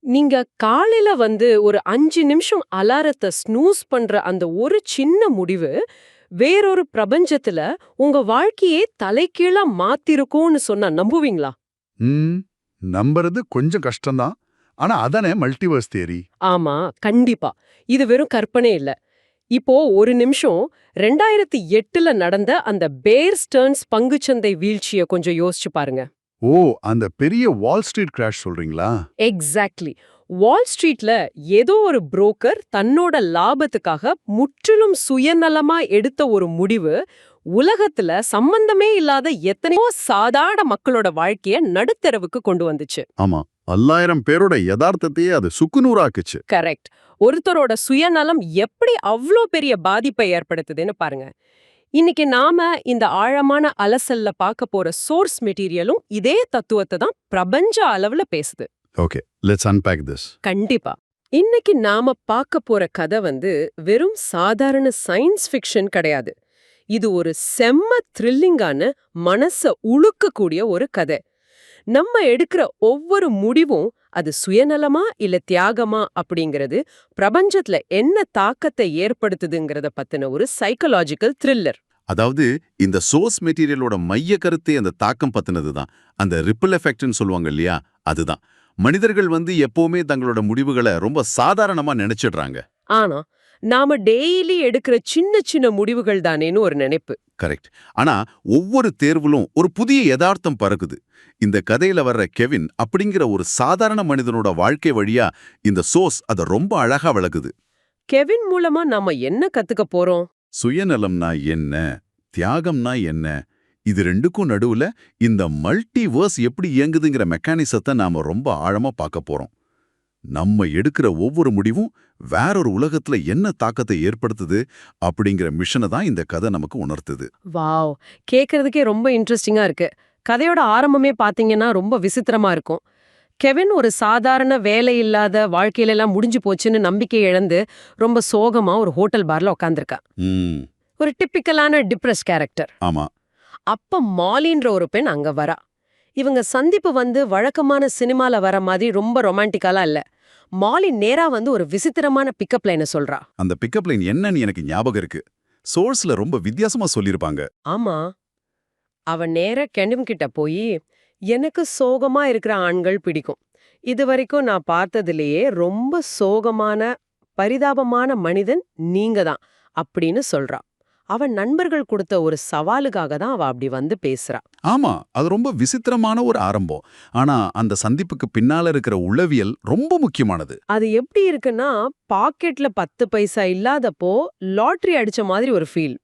நீங்க காலையில ஒரு 5 நிமிஷம் அலாரத்த ஸ்னூஸ் பண்ற அந்த ஒரு சின்ன முடிவு, வேறொரு பிரபஞ்சத்துல உங்க வாழ்க்கையே தலைகீழா மாத்திருக்கும்னு சொன்னா நம்புவீங்களா? ம். நம்புறது கொஞ்சம் கஷ்டம்தான். ஆனா அதானே மல்டிவர்ஸ் தியரி. ஆமா, கண்டிப்பா. இது வெறும் கற்பனை இல்ல. இப்போ ஒரு நிமிஷம் 2008ல நடந்த அந்த பேர் ஸ்டர்ன்ஸ் பங்குச்சந்தை வீழ்ச்சிய கொஞ்சம் யோசிச்சு பாருங்க. ஓ, அந்த பெரிய வால் ஸ்ட்ரீட் கிராஷ் சொல்றீங்களா? எக்ஸாக்ட்லி. வால் ஸ்ட்ரீட்ல ஏதோ ஒரு புரோக்கர் தன்னோட லாபத்துக்காக முற்றிலும் சுயநலமா எடுத்த ஒரு முடிவு, உலகத்துல சம்பந்தமே இல்லாத எத்தனையோ சாதாரண மக்களோட வாழ்க்கைய நடுத்தெருவுக்கு கொண்டு வந்துச்சு. ஆமா. 1000 பேரோட யதார்த்தத்தையே அது சுக்குநூறாக்குச்சு. கரெக்ட். ஒருத்தரோட சுயநலம் எப்படி அவ்ளோ பெரிய பாதிப்பை ஏற்படுத்துதுன்னு பாருங்க. இன்னைக்கு நாம இந்த ஆழமான அலசல்ல பார்க்க போற சோர்ஸ் மெட்டீரியலும் இதே தத்துவத்தை தான் பிரபஞ்ச அளவுல பேசுது. Okay, let's unpack this. கண்டிப்பா. இன்னைக்கு நாம பார்க்க போற கதை வெறும் சாதாரண சயின்ஸ் ஃபிக்ஷன் கிடையாது. இது ஒரு செம்ம த்ரில்லிங்கான, மனச உழுக்கக்கூடிய ஒரு கதை. நம்ம எடுக்கிற ஒவ்வொரு முடிவும் அது சுயநலமா இல்ல தியாகமா அப்படிங்கிறது பிரபஞ்சத்துல என்ன தாக்கத்தை ஏற்படுத்துதுங்கிறத பத்தின ஒரு சைக்கலாஜிக்கல் த்ரில்லர். அதாவது இந்த சோர்ஸ் மெட்டீரியலோட மைய கருத்தே அந்த தாக்கம் பத்தினது தான். அந்த ரிப்பிள் எஃபெக்ட்னு சொல்லுவாங்க இல்லையா, அதுதான். மனிதர்கள் எப்பவுமே தங்களோட முடிவுகளை ரொம்ப சாதாரணமா நினைச்சிடுறாங்க. ஆனா நாம டெய்லி எடுக்கிற சின்ன சின்ன முடிவுகள் தானேன்னு ஒரு நினைப்பு. கரெக்ட். ஆனா ஒவ்வொரு தேர்விலும் ஒரு புதிய யதார்த்தம் பறக்குது. இந்த கதையில வர்ற கெவின் அப்படிங்கிற ஒரு சாதாரண மனிதனோட வாழ்க்கை வழியா இந்த சோர்ஸ் அதை ரொம்ப அழகா விளக்குது. கெவின் மூலமா நாம என்ன கத்துக்க போறோம்? சுயநலம்னா என்ன, தியாகம்னா என்ன, இது ரெண்டுக்கும் நடுவுல இந்த மல்டிவர்ஸ் எப்படி இயங்குதுங்கிற மெக்கானிசத்தை நாம ரொம்ப ஆழமா பார்க்க போறோம். நம்ம எடுக்கிற ஒவ்வொரு முடிவும் வேறொரு உலகத்துல என்ன தாக்கத்தை ஏற்படுத்துது அப்படிங்கிற மிஷனை தான் இந்த கதை நமக்கு உணர்த்துது. வாவ், கேக்குறதுக்கே ரொம்ப இன்ட்ரெஸ்டிங்கா இருக்கு. கதையோட ஆரம்பமே பாத்தீங்கன்னா ரொம்ப விசித்திரமா இருக்கும். கெவின் ஒரு சாதாரண வேலை இல்லாத வாழ்க்கையில எல்லாம் முடிஞ்சு போச்சுன்னு நம்பிக்கை இழந்து ரொம்ப சோகமா ஒரு ஹோட்டல் பார்ல உட்காந்துருக்கா. ம், ஒரு டிப்பிக்கலான டிப்ரெஸ் கேரக்டர். ஆமா. அப்ப மாலின்ற ஒரு பெண் அங்க வரா. இவங்க சந்திப்பு வழக்கமான சினிமால வர மாதிரி ரொம்ப ரொமான்டிக்காலாம் இல்ல. மாலி நேரா ஒரு விசித்திரமான பிக்கப் லைனை சொல்றா. அந்த பிக்கப் லைன் என்னன்னு எனக்கு ஞாபகம் இருக்கு. சோர்ஸ்ல ரொம்ப வித்தியாசமா சொல்லிருப்பாங்க. ஆமா. அவ நேரா கெவின் கிட்ட போய், எனக்கு சோகமா இருக்கிற ஆண்கள் பிடிக்கும். இதுவரைக்கும் நான் பார்த்ததிலேயே ரொம்ப சோகமான, பரிதாபமான மனிதன் நீங்க தான் அப்படின்னு சொல்றா. அவன் நண்பர்கள் கொடுத்த ஒரு சவாலுக்காக தான் அவ அப்படி பேசுறா. ஆமா, அது ரொம்ப விசித்திரமான ஒரு ஆரம்பம். ஆனா அந்த சந்திப்புக்கு பின்னால இருக்கிற உளவியல் ரொம்ப முக்கியமானது. அது எப்படி இருக்குன்னா, பாக்கெட்ல 10 பைசா இல்லாதப்போ லாட்டரி அடிச்ச மாதிரி ஒரு ஃபீல்.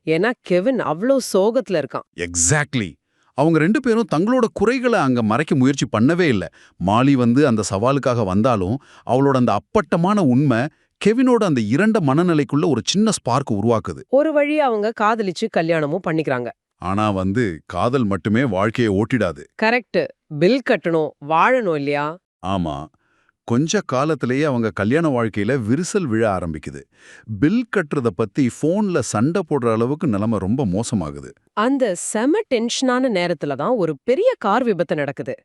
ஏன்னா கெவின் அவ்ளோ சோகத்துல இருக்கான். எக்ஸாக்ட்லி. அவங்க 2 பேரும் தங்களோட குறைகளை அங்க மறைக்க முயற்சி பண்ணவே இல்ல. மாலி அந்த சவாலுக்காக வந்தாலும் அவளோட அந்த அப்பட்டமான உண்மை கெவினோட அந்த இரண்ட மனநிலைக்குள்ள ஒரு சின்ன ஸ்பார்க் உருவாக்குது. ஒரு வழி அவங்க காதலிச்சு கல்யாணமும் பண்ணிக்கிறாங்க. ஆனா காதல் மட்டுமே வாழ்க்கையை ஓட்டிடாது. கரெக்ட். பில் கட்டணும், வாழணும் இல்லையா? ஆமா. கொஞ்ச காலத்திலேயே அவங்க கல்யாண வாழ்க்கையில விரிசல் விழ ஆரம்பிக்குது. பில் கட்டுறத பத்தி போன்ல சண்டை போடுற அளவுக்கு நிலைமை ரொம்ப மோசமாகுது. அந்த செம டென்ஷனான நேரத்துல தான் ஒரு பெரிய கார் விபத்து நடக்குது.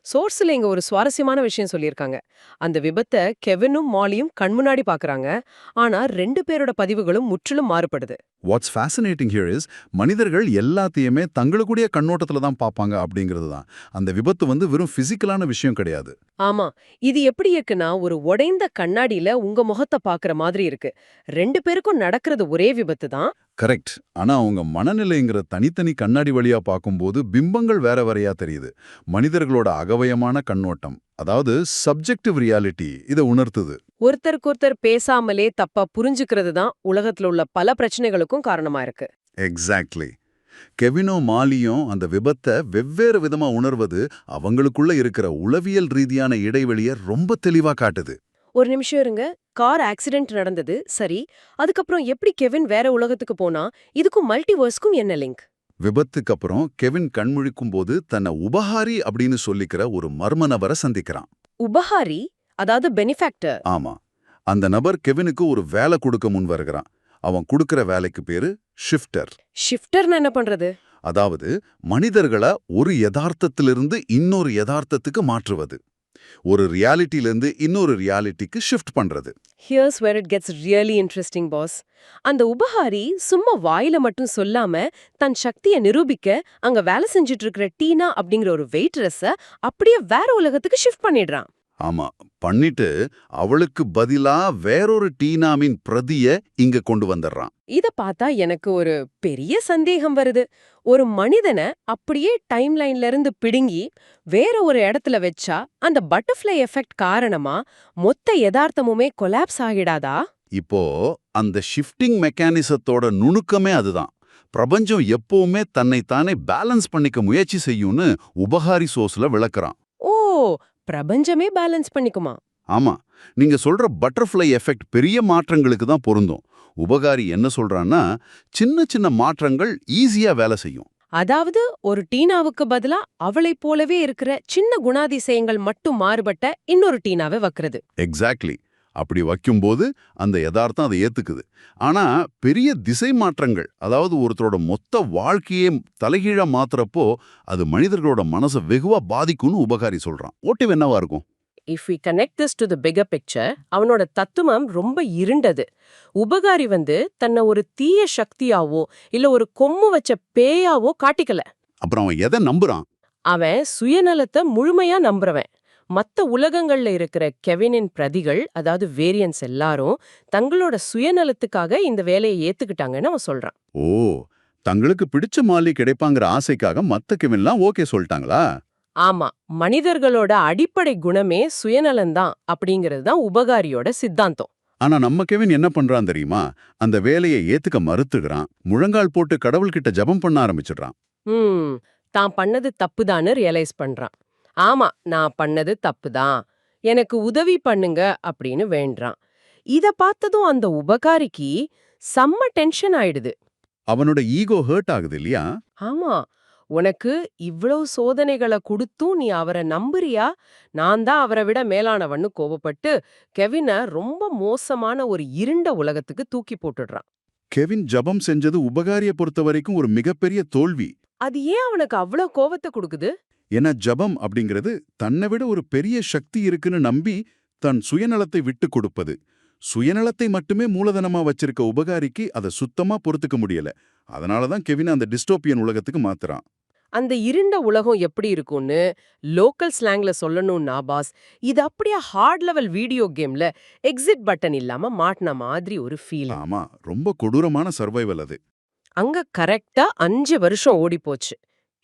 சோர்ஸ்ல இங்க ஒரு சுவாரஸ்யமான விஷயம் சொல்லியிருக்காங்க. அந்த விபத்தை கெவினும் மாலியும் கண்முன்னாடி பாக்குறாங்க. ஆனா 2 பேரோட பதிவுகளும் முற்றிலும் மாறுபடுது. வாட்ஸ் ஃபேசினேட்டிங் ஹியர் இஸ், மனிதர்கள் எல்லாத்தையுமே தங்களுடைய கண்ணோட்டத்துல தான் பார்ப்பாங்க அப்படிங்கிறது தான். அந்த விபத்து வெறும் பிசிக்கலான விஷயம் கிடையாது. ஆமா, இது எப்படி இருக்குன்னா ஒரு உடைந்த கண்ணாடியில உங்க முகத்தை பாக்குற மாதிரி இருக்கு. 2 பேருக்கும் நடக்கிறது ஒரே விபத்து தான். கரெக்ட். ஆனா அவங்க மனநிலைங்கிற தனித்தனி கண்ணாடி வழியா பார்க்கும்போது பிம்பங்கள் வேற வேறையா தெரியுது. மனிதர்களோட அகவயமான கண்ணோட்டம், அதாவது சப்ஜெக்டிவ் ரியாலிட்டி, இதை உணர்த்துது. ஒருத்தருக்கொருத்தர் பேசாமலே தப்பா புரிஞ்சுக்கிறது தான் உலகத்துல உள்ள பல பிரச்சனைகளுக்கும் காரணமா இருக்கு. எக்ஸாக்ட்லி. கெவினும் மாலியும் அந்த விபத்தை வெவ்வேறு விதமா உணர்வது அவங்களுக்குள்ள இருக்கிற உளவியல் ரீதியான இடைவெளியை ரொம்ப தெளிவா காட்டுது. ஒரு நிமிஷம் இருங்க. கார் ஆக்சிடென்ட் நடந்தது சரி. அதுக்கப்புறம் எப்படி கெவின் வேற உலகத்துக்கு போனா? இதுக்கும் மல்டிவர்ஸ்க்கும் என்ன லிங்க்? விபத்துக்கு அப்புறம் கெவின் கண்முழிக்கும் போது தன்னை உபஹாரி அப்படின்னு சொல்லிக்கிற ஒரு மர்ம நபரை சந்திக்கிறான். உபஹாரி? அதாவது பெனிஃபேக்டர்? ஆமா. அந்த நபர் கெவினுக்கு ஒரு வேலை கொடுக்க முன் வருகிறான். அவன் கொடுக்கிற வேலைக்கு பேரு ஷிஃப்டர். ஷிஃப்டர்னா என்ன பண்றது? அதாவது மனிதர்களை ஒரு யதார்த்தத்திலிருந்து இன்னொரு யதார்த்தத்துக்கு மாற்றுவது. ஒரு ரியாலிட்டியிலேருந்து இன்னொரு ரியாலிட்டிக்கு ஷிஃப்ட் பண்றது. Here's where it gets really interesting, boss. அந்த உபகாரி சும்மா வாயில மட்டும் சொல்லாம தன் சக்திய நிரூபிக்க அங்க வேலை செஞ்சுட்டு இருக்கிற டீனா அப்படிங்கிற ஒரு வெயிட்ரஸ அப்படியே வேற உலகத்துக்கு ஷிஃப்ட் பண்ணிடுறான். ஆமா, பண்ணிட்டு அவளுக்கு பதிலா வேறொரு டீனாமின் பிரதிய இங்க கொண்டு வந்துடுறான். இத பார்த்தா எனக்கு ஒரு பெரிய சந்தேகம் வருது. ஒரு மனிதனை அப்படியே டைம் லைன்ல இருந்து பிடுங்கி வேற ஒரு இடத்துல வச்சா அந்த பட்டர்ஃப்ளை எஃபெக்ட் காரணமா மொத்த யதார்த்தமுமே கொலாப்ஸ் ஆகிடாதா? இப்போ அந்த ஷிஃப்டிங் மெக்கானிசத்தோட நுணுக்கமே அதுதான். பிரபஞ்சம் எப்பவுமே தன்னைத்தானே பேலன்ஸ் பண்ணிக்க முயற்சி செய்யும்னு உபகாரி சோஸ்ல விளக்குறான். ஓ, பிரபஞ்சமே பேலன்ஸ் பண்ணிக்குமா? ஆமா, நீங்க சொல்ற பட்டர்ஃப்ளை எஃபெக்ட் பெரிய மாற்றங்களுக்கு தான் பொருந்தும். உபகாரி என்ன சொல்றான்னா, சின்ன சின்ன மாற்றங்கள் ஈஸியா வேலை செய்யும். அதாவது ஒரு டீனாவுக்கு பதிலா அவளைப் போலவே இருக்கிற சின்ன குணாதிசயங்கள் மட்டும் மாறுபட்ட இன்னொரு டீனாவை வைக்கிறது. எக்ஸாக்ட்லி. அப்படி வைக்கும்போது அந்த யதார்த்தம் அதை ஏத்துக்குது. ஆனா பெரிய திசை மாற்றங்கள், அதாவது ஒருத்தரோட மொத்த வாழ்க்கையே தலைகீழா மாத்துறப்போ அது மனிதர்களோட மனசை வெகுவா பாதிக்கும்னு உபகாரி சொல்றான். ஓட்டிவ் என்னவா இருக்கும்? If we connect this to the bigger picture, அவனோட தத்துவம் ரொம்ப இருண்டது. உபகாரி தன்னை ஒரு தீய சக்தியாவோ இல்ல ஒரு கொம்மு வச்ச பேயாவோ காட்டிக்கல. அப்புறம் அவன் எதை நம்புறான்? அவன் சுயநலத்தை முழுமையா நம்புறவன். மத்த உலகங்கள்ல இருக்கிற கெவினின் பிரதிகள், அதாவது வேரியன்ஸ் எல்லாரும் தங்களோட சுயநலத்துக்காக இந்த வேலையை ஏத்துக்கிட்டாங்கன்னு அவன் சொல்றான். ஓ, தங்களுக்கு பிடிச்ச மாலி கிடைப்பாங்கிற ஆசைக்காக மத்த கெவின்லாம் ஓகே சொல்லிட்டாங்களா? ஆமா, மனிதர்களோட அடிப்படை குணமே சுயநலன்தான் அப்படிங்கிறது தான் உபகாரியோட சித்தாந்தம். ஆனா நம்ம கெவின் என்ன பண்றான் தெரியுமா? அந்த வேலையை ஏத்துக்க மறுத்துக்கிறான். முழங்கால் போட்டு கடவுள்கிட்ட ஜெபம் பண்ண ஆரம்பிச்சிடுறான். தான் பண்ணது தப்புதான்னு ரியலைஸ் பண்றான். ஆமா, நான் பண்ணது தப்புதான், எனக்கு உதவி பண்ணுங்க அப்படின்னு வேண்டான். இத பார்த்ததும் அந்த உபகாரிக்கு செம்ம டென்ஷன் ஆயிடுது. அவனோட ஈகோ ஹர்ட் ஆகுது இல்லையா? ஆமா, உனக்கு இவ்வளவு சோதனைகளை கொடுத்தும் நீ அவரை நம்புறியா? நான் தான் அவரை விட மேலானவன்னு கோவப்பட்டு கெவினை ரொம்ப மோசமான ஒரு இருண்ட உலகத்துக்கு தூக்கி போட்டுடுறான். கெவின் ஜெபம் செஞ்சது உபகாரிய பொறுத்த வரைக்கும் ஒரு மிகப்பெரிய தோல்வி. அது ஏன் அவனுக்கு அவ்வளோ கோவத்தை கொடுக்குது? ஏன்னா ஜெபம் அப்படிங்கிறது தன்னை விட ஒரு பெரிய சக்தி இருக்குன்னு நம்பி தன் சுயநலத்தை விட்டு கொடுப்பது. சுயநலத்தை மட்டுமே மூலதனமா வச்சிருக்க உபகாரிக்கு அதை சுத்தமா பொறுத்துக்க முடியல. அதனாலதான் கெவின் அந்த டிஸ்டோபியன் உலகத்துக்கு மாத்துறான். அந்த இருண்ட உலகம் எப்படி இருக்கும்னு லோக்கல் ஸ்லாங்ல சொல்லணும்னா பாஸ், இது அப்படியே ஹார்ட் லெவல் வீடியோ கேம்ல எக்ஸிட் பட்டன் இல்லாம மாட்டின மாதிரி ஒரு ஃபீல். ஆமா, ரொம்ப கொடூரமான சர்வைவல் அது. அங்க கரெக்டா 5 வருஷம் ஓடி போச்சு.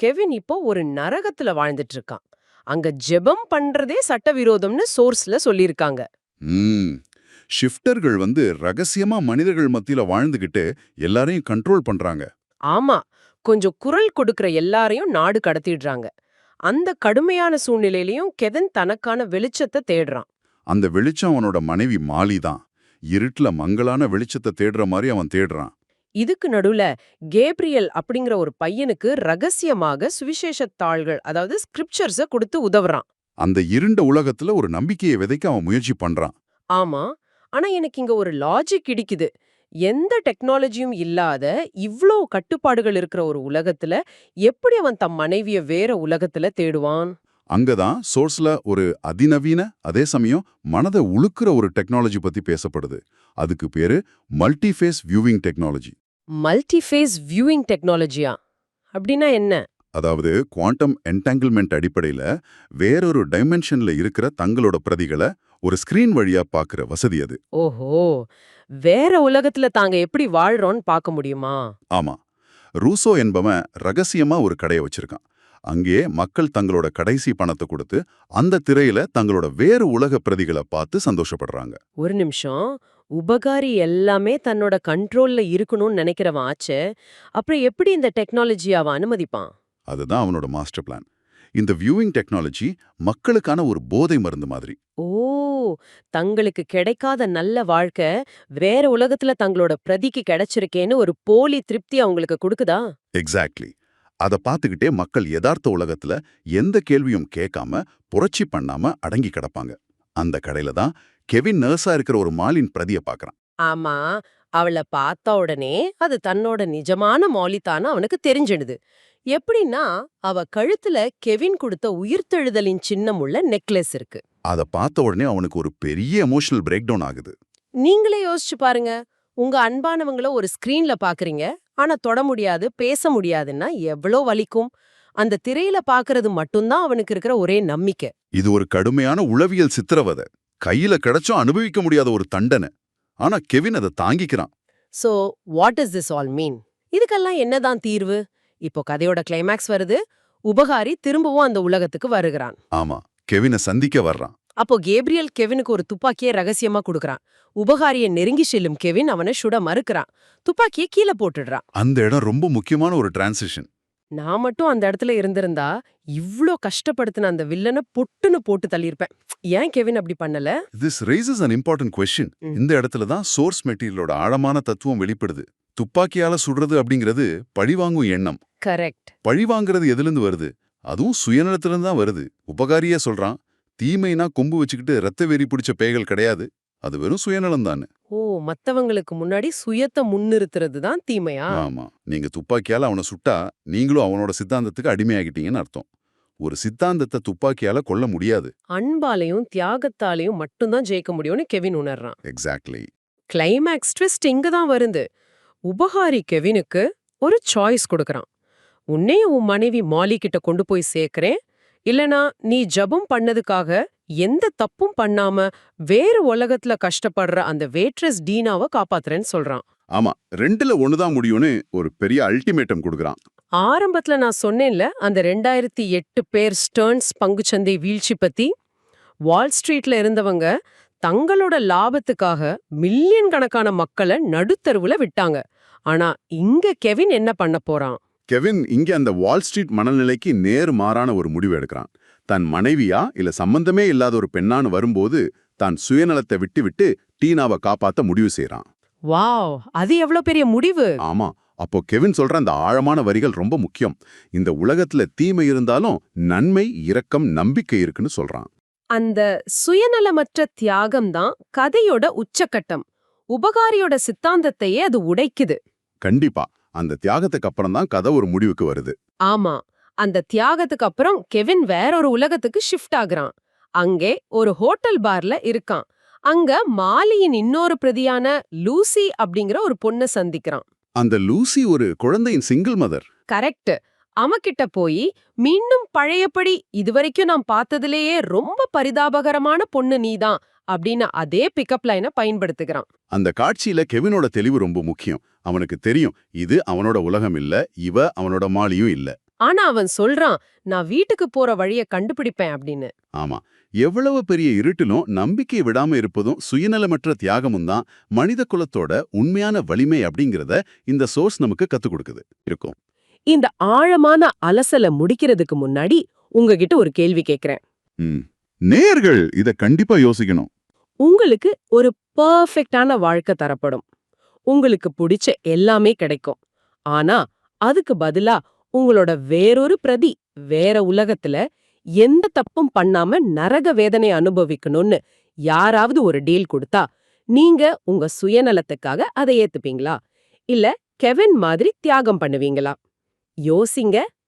கெவின் இப்போ ஒரு நரகத்துல வாழ்ந்துட்டு இருக்கான். அங்க ஜெபம் பண்றதே சட்டவிரோதம்னு சோர்ஸ்ல சொல்லியிருக்காங்க. ஷிஃப்டர்கள் ரகசியமா மனிதர்கள் மத்தியில வாழ்ந்துகிட்டு எல்லாரையும் கண்ட்ரோல் பண்றாங்க. ஆமா, கொஞ்சம் குரல் கொடுக்கற எல்லாரையும் நாடு கடத்திடுறாங்க. அந்த கடுமையான சூழ்நிலையிலயும் கெவின் தனக்கான வெளிச்சத்தை தேடுறான். அந்த வெளிச்சம் அவனோட மனைவி மாலி தான். இருட்டுல மங்கலான வெளிச்சத்தை தேடுற மாதிரி அவன் தேடுறான். இதுக்கு நடுவுல கேப்ரியல் அப்படிங்கிற ஒரு பையனுக்கு ரகசியமாக சுவிசேஷ தாள்கள், அதாவது ஸ்கிரிப்சர்ஸ கொடுத்து உதவுறான். அந்த இருண்ட உலகத்துல ஒரு நம்பிக்கையை விதைக்க அவன் முயற்சி பண்றான். ஆமா, ஆனா எனக்கு இங்க ஒரு லாஜிக் இடிக்குது. எந்த டெக்னாலஜியும் இல்லாத இவ்ளோ கட்டுப்பாடுகள் இருக்கிற ஒரு உலகத்துல எப்படி அவன் தம் மனைவிய வேற உலகத்துல தேடுவான்? அங்கதான் சோர்ஸ்ல ஒரு அதிநவீன அதே சமயம் மனதை உழுக்குற ஒரு டெக்னாலஜி பத்தி பேசப்படுது. அதுக்கு பேரு multiphase viewing technology. Multiphase viewing டெக்னாலஜியா? அப்படின்னா என்ன? அதாவது குவாண்டம் என்டாங்கிள்மெண்ட் அடிப்படையில வேறொரு டைமென்ஷன்ல இருக்கிற தங்களோட பிரதிகளை ஒரு ஸ்கிரீன் வழியா பாக்குற வசதி அது. ஓஹோ, வேற உலகத்துல தாங்க எப்படி வாழ்றோம்னு பார்க்க முடியுமா? ஆமா, ரூசோ என்பவன் ரகசியமா ஒரு கடையை வச்சிருக்கான். அங்கே மக்கள் தங்களோட கடைசி பணத்தை கொடுத்து அந்த திரையில தங்களோட வேறு உலக பிரதிகளை பார்த்து சந்தோஷப்படுறாங்க. ஒரு நிமிஷம், உபகாரி எல்லாமே தன்னோட கண்ட்ரோல்ல இருக்கணும்னு நினைக்கிறவன் ஆச்சே, அப்புறம் எப்படி இந்த டெக்னாலஜியை அவன் அனுமதிப்பான்? அதுதான் அவனோட மாஸ்டர் பிளான். இந்த வியூவிங் டெக்னாலஜி மக்களுக்கான ஒரு போதை மருந்து மாதிரி. ஓ, தங்களுக்கு கிடைக்காத நல்ல வாழ்க்கை வேற உலகத்துல தங்களோட பிரதிக்கு கிடைச்சிருக்கேன்னு ஒரு போலி திருப்தி அவங்களுக்கு கொடுக்குதா? எக்ஸாக்ட்லி. அதை பார்த்துக்கிட்டே மக்கள் யதார்த்த உலகத்துல எந்த கேள்வியும் கேட்காம புரட்சி பண்ணாம அடங்கி கிடப்பாங்க. அந்த கடையில தான் கெவின் நர்ஸா இருக்கிற ஒரு மாலின் பிரதியை பார்க்கறான். ஆமா, அவளை பார்த்த உடனே அது தன்னோட நிஜமான மாலிதான்னு அவனுக்கு தெரிஞ்சிடுது. எப்படின்னா அவ கழுத்துல கெவின் கொடுத்த உயிர்த்தெழுதலின் சின்னம் உள்ள நெக்லஸ் இருக்கு. அத பார்த்த உடனே அவனுக்கு ஒரு பெரிய எமோஷனல் பிரேக் டவுன் ஆகுது. நீங்களே யோசிச்சு பாருங்க, உங்க அன்பானவங்கள ஒரு ஸ்கிரீன்ல பாக்குறீங்க, ஆனா தொட முடியாது, பேச முடியாதுன்னா எவ்வளோ வலிக்கும். அந்த திரையில பாக்குறது மட்டும்தான் அவனுக்கு இருக்கிற ஒரே நம்பிக்கை. இது ஒரு கடுமையான உளவியல் சித்திரவதை. கையில கிடைச்சும் அனுபவிக்க முடியாத ஒரு தண்டனை. ஆனா கெவின் அதை தாங்கிக்கிறான். So what is this all mean? இதுக்கெல்லாம் என்னதான் தீர்வு? இப்போ கதையோட கிளைமேக்ஸ் வருது. உபகாரி திரும்பவும் அந்த உலகத்துக்கு வருகிறான். ஆமா, கெவினை சந்திக்க வர்றான். அப்போ கேப்ரியல் கெவினுக்கு ஒரு துப்பாக்கியை ரகசியமா கொடுக்கறான். உபகாரியை நெருங்கி செல்லும் கெவின் அவனை சுட மறுக்கிறான். துப்பாக்கியை கீழே போட்டுடுறான். அந்த இடம் ரொம்ப முக்கியமான ஒரு டிரான்சிஷன். நான் மட்டும் அந்த இடத்துல இருந்திருந்தா இவ்ளோ கஷ்டப்படுத்தின அந்த வில்லனை பொட்டுன்னு போட்டு தள்ளியிருப்பேன். ஏன் கெவின் அப்படி பண்ணல? This raises an important question. இந்த இடத்துல தான் சோர்ஸ் மெட்டீரியலோட ஆழமான தத்துவம் வெளிப்படுது. துப்பாக்கியால சுடுறது அப்படிங்கிறது பழிவாங்கும் எண்ணம். கரெக்ட். பழிவாங்கிறது எதிலிருந்து வருது? அதுவும் சுயநலத்திலிருந்து தான் வருது. உபகாரியே சொல்றான், தீமைனா கொம்பு வச்சுக்கிட்டு ரத்த வெறி பிடிச்ச பேய்கள் கிடையாது, அது வெறும் சுயநலம் தானே. ஓ, மத்தவங்களுக்கு முன்னாடி சுயத்தை முன்னிறுத்துறது தான் தீமையா? ஆமா, நீங்க துப்பாக்கியால அவனை சுட்டா நீங்களும் அவனோட சித்தாந்தத்துக்கு அடிமையாகிட்டீங்கன்னு அர்த்தம். ஒரு சித்தாந்தத்தை துப்பாக்கியால கொல்ல முடியாது. அன்பாலையும் தியாகத்தாலையும் மட்டும்தான் ஜெயிக்க முடியும்னு கெவின் உணர்றான். எக்ஸாக்ட்லி. கிளைமேக்ஸ் ட்விஸ்ட் இங்க தான் வருது. உபகாரி கெவினுக்கு ஒரு சாய்ஸ் கொடுக்கறான். உன்னையும் உன் மனைவி மாலி கிட்ட கொண்டு போய் சேர்க்கிறேன், இல்லனா நீ ஜபம் பண்ணதுக்காக எந்த தப்பும் பண்ணாம வேறு உலகத்துல கஷ்டப்படுற அந்த வேட்ரஸ் டீனாவை காப்பாத்துறேன்னு சொல்றான். ஆமா, ரெண்டுல ஒண்ணுதான் முடியும்னு ஒரு பெரிய அல்டிமேட்டம் கொடுக்கறான். ஆரம்பத்துல நான் சொன்னேன்ல அந்த 2008 பேர் ஸ்டர்ன்ஸ் பங்குச்சந்தை வீழ்ச்சி பத்தி. வால் ஸ்ட்ரீட்ல இருந்தவங்க தங்களோட லாபத்துக்காக மில்லியன் கணக்கான மக்களை நடுத்தருவுல விட்டாங்க. ஆனா இங்க கெவின் என்ன பண்ண போறான்? கெவின் இங்க அந்த வால் ஸ்ட்ரீட் மனநிலைக்கு நேர் மாறான ஒரு முடிவு எடுக்கிறான். தன் மனைவியா இல்ல சம்பந்தமே இல்லாத ஒரு பெண்ணான்னு வரும்போது தான் சுயநலத்தை விட்டு டீனாவை காப்பாத்த முடிவு செய்யறான். வாவ், அது எவ்வளவு பெரிய முடிவு! ஆமா, அப்போ கெவின் சொல்ற அந்த ஆழமான வரிகள் ரொம்ப முக்கியம். இந்த உலகத்துல தீமை இருந்தாலும் நன்மை, இரக்கம், நம்பிக்கை இருக்குன்னு சொல்றான். அந்த சுயநலமற்ற தியாகம் தான் கதையோட உச்சக்கட்டம். உபகாரியோட சித்தாந்தத்தையே அது உடைக்குது. கண்டிப்பா, அந்த தியாகத்துக்கு அப்புறம் தான் கதை ஒரு முடிவுக்கு வருது. ஆமா, அந்த தியாகத்துக்கு அப்புறம் கெவின் வேறொரு உலகத்துக்கு ஷிஃப்ட் ஆகுறான். அங்கே ஒரு ஹோட்டல் பார்ல இருக்கான். அங்க மாலியின் இன்னொரு பிரதியான லூசி அப்படிங்கிற ஒரு பொண்ணை சந்திக்கிறான். அந்த லூசி ஒரு குழந்தையின் சிங்கிள் மதர். கரெக்ட். அவகிட்ட போய் மீண்டும் பழையபடி இதுவரைக்கும் நான் பார்த்ததிலேயே ரொம்ப பரிதாபகரமான பொண்ணு நீதான் அப்படின்னு அதே பிக்கப் லைனை பயன்படுத்துகிறான். அந்த காட்சியில கெவினோட தெளிவு ரொம்ப முக்கியம். அவனுக்கு தெரியும், இது அவனோட உலகம் இல்ல, இவ அவனோட மாலியும் இல்ல. ஆனா அவன் சொல்றான், நான் வீட்டுக்கு போற வழிய கண்டுபிடிப்பேன் அப்படின்னு. ஆமா, எவ்வளவு பெரிய இருட்டிலும் நம்பிக்கை விடாம இருப்பதும் சுயநலமற்ற தியாகமும் தான் மனித குலத்தோட உண்மையான வலிமை அப்படிங்கிறத இந்த சோர்ஸ் நமக்கு கத்துக் கொடுக்குது இருக்கும். இந்த ஆழமான அலசல முடிக்கிறதுக்கு முன்னாடி உங்ககிட்ட ஒரு கேள்வி கேக்குறேன். நேயர்கள் இத கண்டிப்பா யோசிக்கணும். உங்களுக்கு ஒரு பெர்ஃபெக்ட்டான வாழ்க்கை தரப்படும். உங்களுக்கு பிடிச்ச எல்லாமே கிடைக்கும். ஆனா அதுக்கு பதிலா உங்களோட வேறொரு பிரதி வேற உலகத்துல எந்த தப்பும் பண்ணாம நரக வேதனை அனுபவிக்கணும்னு யாராவது ஒரு டீல் கொடுத்தா நீங்க உங்க சுயநலத்துக்காக அதை ஏத்துப்பீங்களா? இல்ல கெவின் மாதிரி தியாகம் பண்ணுவீங்களா? யோசிங்க.